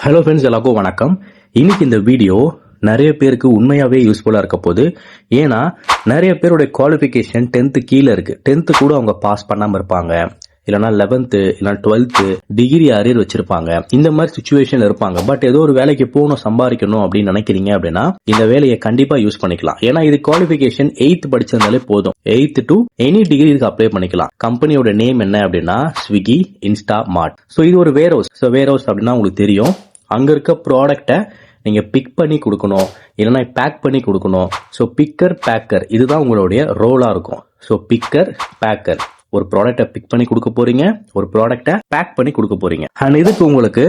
Hello friends, எல்லாருக்கும் வணக்கம். இன்னைக்கு இந்த வீடியோ நிறைய பேருக்கு உண்மையாவே யூஸ்ஃபுல்லா இருக்க போகுது. ஏன்னா நிறைய பேருடைய குவாலிஃபிகேஷன் 10th கீழே இருக்கு. 10th கூட அவங்க பாஸ் பண்ணாம இருப்பாங்க, இல்லைனா 11th இல்லைனா 12th டிகிரி அரியர் வச்சிருப்பாங்க. இந்த மாதிரி சுச்சுவேஷன்ல இருப்பாங்க. பட் ஏதோ ஒரு வேலைக்கு போகணும், சம்பாதிக்கணும் அப்படின்னு நினைக்கிறீங்க அப்படின்னா இந்த வேலையை கண்டிப்பா யூஸ் பண்ணிக்கலாம். ஏன்னா இது குவாலிஃபிகேஷன் 8th படிச்சிருந்தாலே போதும். 8th to எனி டிகிரி இதுக்கு அப்ளை பண்ணிக்கலாம். கம்பெனியோட நேம் என்ன அப்படின்னா ஸ்விக்கி இன்ஸ்டாமார்ட். ஸோ இது ஒரு வேர் ஹவுஸ். ஸோ வேர் ஹவுஸ் அப்படின்னா உங்களுக்கு தெரியும், அங்க இருக்க ப்ராடக்டை நீங்க பிக் பண்ணி கொடுக்கணும், இல்லைன்னா பேக் பண்ணி கொடுக்கணும். ஸோ பிக்கர் பேக்கர் இதுதான் உங்களுடைய ரோலா இருக்கும். ஸோ பிக்கர் பேக்கர், ஒரு ப்ராடக்டை பிக் பண்ணி கொடுக்க போறீங்க, ஒரு ப்ராடக்டை பேக் பண்ணி கொடுக்க போறீங்க. அண்ட் இதுக்கு உங்களுக்கு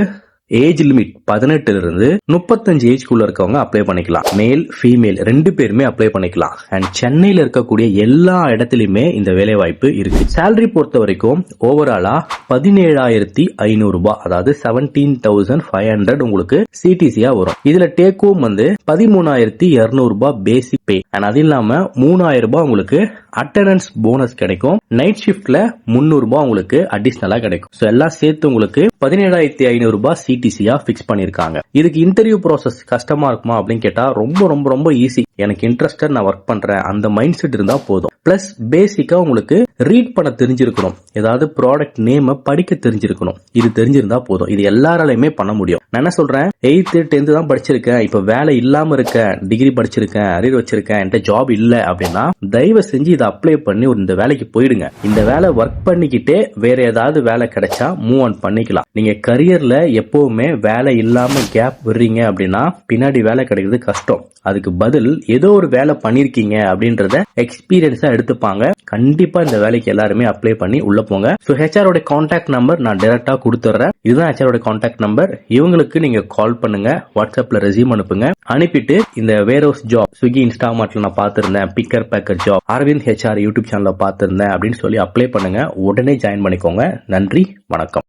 ஏஜ் லிமிட் 18 இருந்து 35 ஏஜ்குள்ள இருக்கவங்க அப்ளை பண்ணிக்கலாம். மேல் ஃபீமேல் 2 பேருமே அப்ளை பண்ணிக்கலாம். அண்ட் சென்னையில இருக்கக்கூடிய எல்லா இடத்துலயுமே இந்த வேலை வாய்ப்பு இருக்கு. சேலரி பொறுத்த வரைக்கும் ஓவராலா 17,500 ரூபாய், அதாவது 17,500 உங்களுக்கு சிடிசியா வரும். இதுல டேக் ஹோம் வந்து 13,200 ரூபாய் பேசிக் பே. அண்ட் அது இல்லாம 3,000 ரூபாய் உங்களுக்கு அட்டெண்டன்ஸ் போனஸ் கிடைக்கும். நைட் ஷிப்ட்ல 300 ரூபாய் உங்களுக்கு அடிஷனலா கிடைக்கும். ஸோ எல்லாம் சேர்த்து உங்களுக்கு 17,500 ரூபாய் சிடிசியா பிக்ஸ் பண்ணிருக்காங்க. இதுக்கு இன்டர்வியூ ப்ராசஸ் கஷ்டமா இருக்குமா அப்படின்னு கேட்டா ரொம்ப ரொம்ப ரொம்ப ஈஸி. எனக்கு இன்ட்ரெஸ்டட், நான் ஒர்க் பண்றேன் அந்த மைண்ட் செட் இருந்தா போதும். பிளஸ் பேசிக்கா உங்களுக்கு ரீட் பண்ண தெரிஞ்சிருக்கணும், ஏதாவது ப்ராடக்ட் நேம படிக்க தெரிஞ்சிருக்கணும். இது தெரிஞ்சிருந்தா போதும். இது எல்லாராலையுமே பண்ண முடியும். நான் என்ன சொல்றேன், 8th 10th தான் படிச்சிருக்கேன், இப்ப வேலை இல்லாம இருக்கேன், டிகிரி படிச்சிருக்கேன், அரியர் வச்சிருக்கேன், என்கிட்ட ஜாப் இல்ல அப்படின்னா தயவு செஞ்சு இதை அப்ளை பண்ணி இந்த வேலைக்கு போயிடுங்க. இந்த வேலை ஒர்க் பண்ணிக்கிட்டே வேற ஏதாவது வேலை கிடைச்சா மூவ் ஆன் பண்ணிக்கலாம். நீங்க கரியர்ல எப்பவுமே வேலை இல்லாம கேப் விடுறீங்க அப்படின்னா பின்னாடி வேலை கிடைக்கிறது கஷ்டம். அதுக்கு பதில் ஏதோ ஒரு வேலை பண்ணிருக்கீங்க அப்படின்றத எக்ஸ்பீரியன்ஸா எடுத்துப்பாங்க. கண்டிப்பா இந்த வேலைக்கு எல்லாருமே அப்ளை பண்ணி உள்ள போங்க. ஸோ ஹெச்ஆரோட கான்டாக்ட் நம்பர் நான் டைரக்டா கொடுத்துறேன். இதுதான் ஹெச்ஆரோட கான்டாக்ட் நம்பர். இவங்களுக்கு நீங்க கால் பண்ணுங்க, வாட்ஸ்அப்ல ரெஸ்யூம் அனுப்புங்க. அனுப்பிட்டு இந்த வேர் ஹவுஸ் ஜாப் ஸ்விக்கி இன்ஸ்டாமார்ட்ல நான் பார்த்திருந்தேன், picker packer job Aravind HR YouTube சேனல்ல பார்த்திருந்தேன் அப்படின்னு சொல்லி அப்ளை பண்ணுங்க. உடனே ஜாயின் பண்ணிக்கோங்க. நன்றி, வணக்கம்.